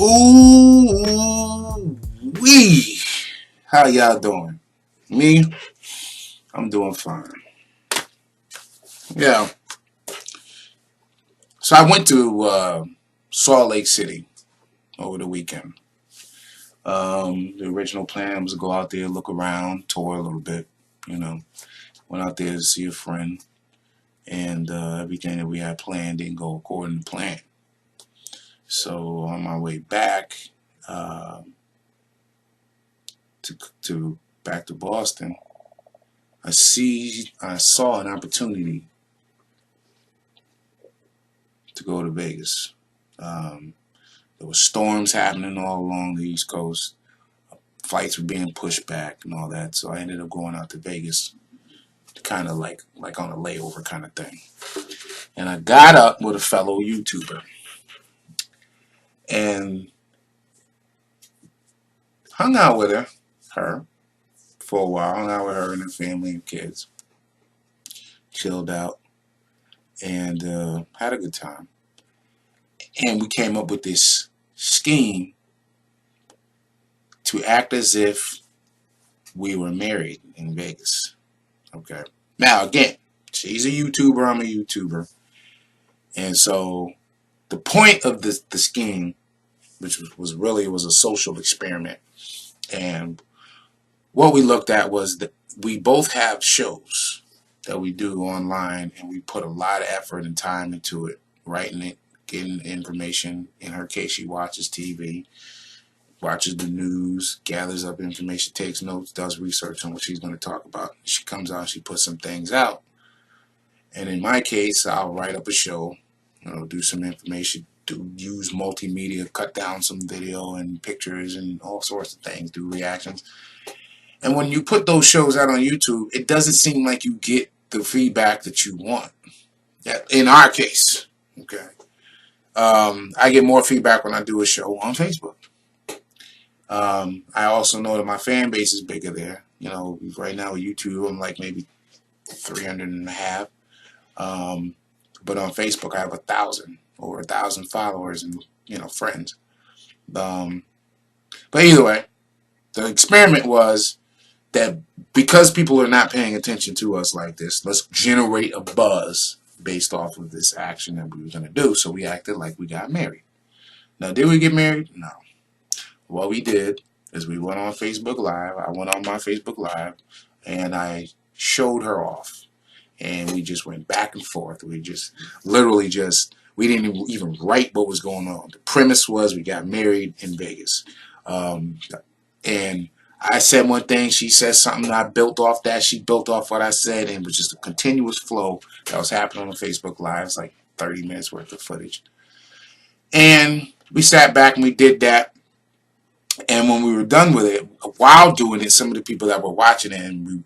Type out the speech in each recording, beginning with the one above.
Ooh wee! How y'all doing? Me? I'm doing fine. Yeah. So I went to Salt Lake City over the weekend. The original plan was to go out there, look around, tour a little bit. You know, went out there to see a friend, and everything that we had planned didn't go according to plan. So on my way back uh, to back to Boston, I saw an opportunity to go to Vegas. Um, there were storms happening all along the East Coast. Flights were being pushed back and all that. So I ended up going out to Vegas, kind of like on a layover kind of thing. And I got up with a fellow YouTuber and hung out with her for a while. Hung out with her and her family and kids. Chilled out and had a good time. And we came up with this scheme to act as if we were married in Vegas. Okay. Now again, she's a YouTuber, I'm a YouTuber. And so the point of the scheme, which was really was a social experiment, and what we looked at was that we both have shows that we do online, and we put a lot of effort and time into it, writing it, getting information. In her case, she watches TV, watches the news, gathers up information, takes notes, does research on what she's going to talk about. She comes out, she puts some things out. And in my case, I'll write up a show, do some information, use multimedia, cut down some video and pictures and all sorts of things, do reactions. And when you put those shows out on YouTube, it doesn't seem like you get the feedback that you want. In our case, okay. I get more feedback when I do a show on Facebook. I also know that my fan base is bigger there. Right now with YouTube, I'm like maybe 300 and a half. But on Facebook, I have over 1,000 followers and friends. But either way, the experiment was that because people are not paying attention to us like this, let's generate a buzz based off of this action that we were going to do. So we acted like we got married. Now, did we get married? No. What we did is we went on Facebook Live. I went on my Facebook Live and I showed her off. And we just went back and forth. We just literally we didn't even write what was going on. The premise was we got married in Vegas. And I said one thing, she said something, I built off that, she built off what I said, and it was just a continuous flow that was happening on Facebook Live. It's like 30 minutes worth of footage. And we sat back and we did that. And when we were done with it, while doing it, some of the people that were watching it and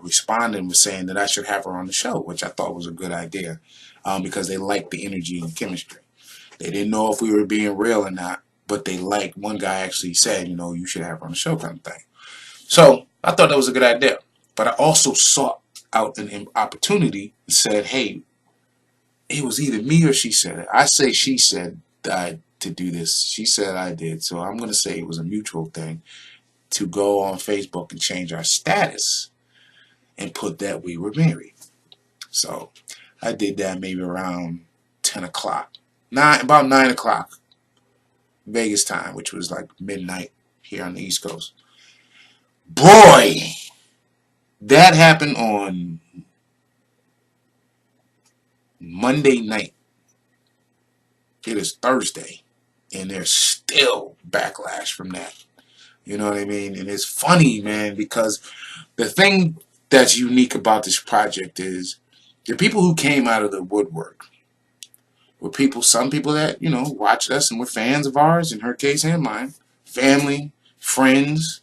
responding were saying that I should have her on the show, which I thought was a good idea because they liked the energy and chemistry. They didn't know if we were being real or not, but they liked. One guy actually said, you should have her on the show kind of thing. So I thought that was a good idea. But I also sought out an opportunity and said, hey, it was either me or she said it. I say she said to do this. She said I did. So I'm going to say it was a mutual thing to go on Facebook and change our status and put that we were married. So I did that maybe around 10 o'clock. About 9 o'clock Vegas time, which was like midnight here on the East Coast. Boy, that happened on Monday night. It is Thursday. And there's still backlash from that. You know what I mean? And it's funny, man, because the thing that's unique about this project is the people who came out of the woodwork were some people that, watched us and were fans of ours, in her case and mine, family, friends,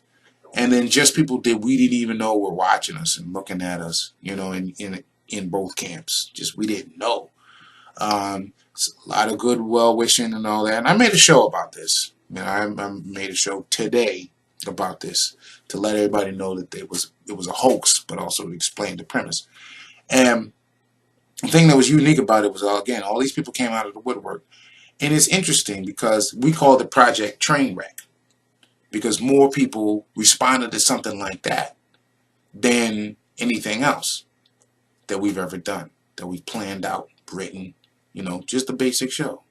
and then just people that we didn't even know were watching us and looking at us, in both camps. Just we didn't know. A lot of good well-wishing and all that. And I made a show about this. I made a show today about this to let everybody know that it was a hoax, but also to explain the premise. And the thing that was unique about it was, again, all these people came out of the woodwork. And it's interesting because we call the project Trainwreck because more people responded to something like that than anything else that we've ever done, that we've planned out, written, just a basic show.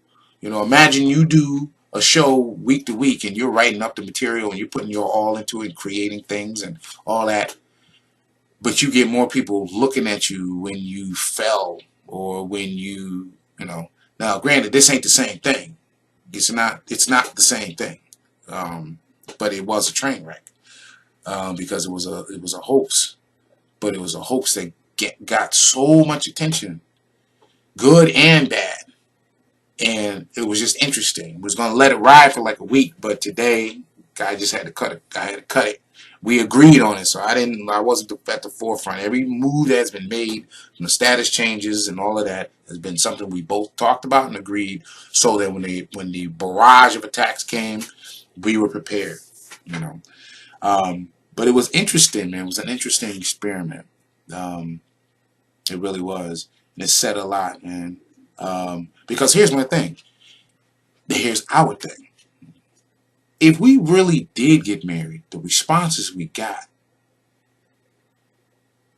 Imagine you do a show week to week and you're writing up the material and you're putting your all into it and creating things and all that, but you get more people looking at you when you fell or when now granted, this ain't the same thing. It's not the same thing. But it was a train wreck because it was a hoax, but it was a hoax that got so much attention, good and bad, and it was just interesting. It was gonna let it ride for like a week, but today, guy just had to cut it. I had to cut it. We agreed on it, so I wasn't at the forefront. Every move that's been made, from the status changes and all of that, has been something we both talked about and agreed. So that when the barrage of attacks came, we were prepared. You know. But it was interesting, man. It was an interesting experiment. Um, it really was. And it said a lot, man. Because here's my thing. Here's our thing. If we really did get married, the responses we got,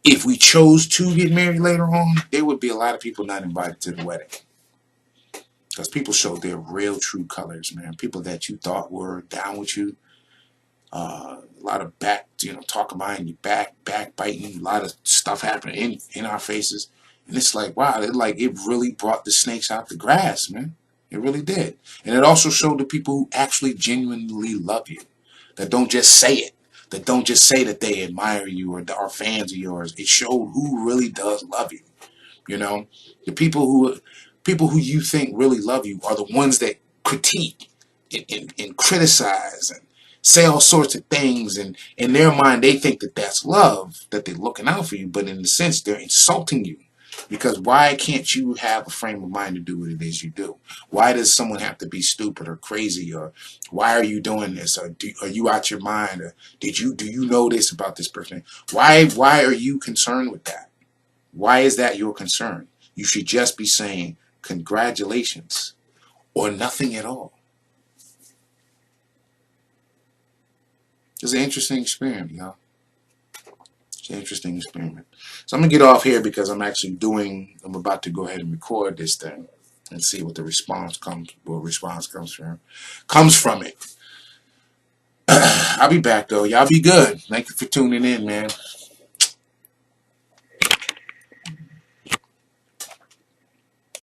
if we chose to get married later on, there would be a lot of people not invited to the wedding. Because people showed their real true colors, man. People that you thought were down with you. A lot of talking behind your backbiting, a lot of stuff happening in our faces. And it's like, wow, it really brought the snakes out the grass, man. It really did. And it also showed the people who actually genuinely love you, that don't just say it, that don't just say that they admire you or are fans of yours. It showed who really does love you. You know, the people who you think really love you are the ones that critique and criticize and say all sorts of things, and in their mind they think that that's love, that they're looking out for you, but in a sense they're insulting you. Because why can't you have a frame of mind to do what it is you do? Why does someone have to be stupid or crazy, or why are you doing this, or are you out your mind, or do you know this about this person? Why are you concerned with that? Why is that your concern? You should just be saying congratulations or nothing at all. It's an interesting experiment, y'all. It's an interesting experiment. So I'm gonna get off here because I'm about to go ahead and record this thing and see what response comes from it. I'll be back though. Y'all be good. Thank you for tuning in, man.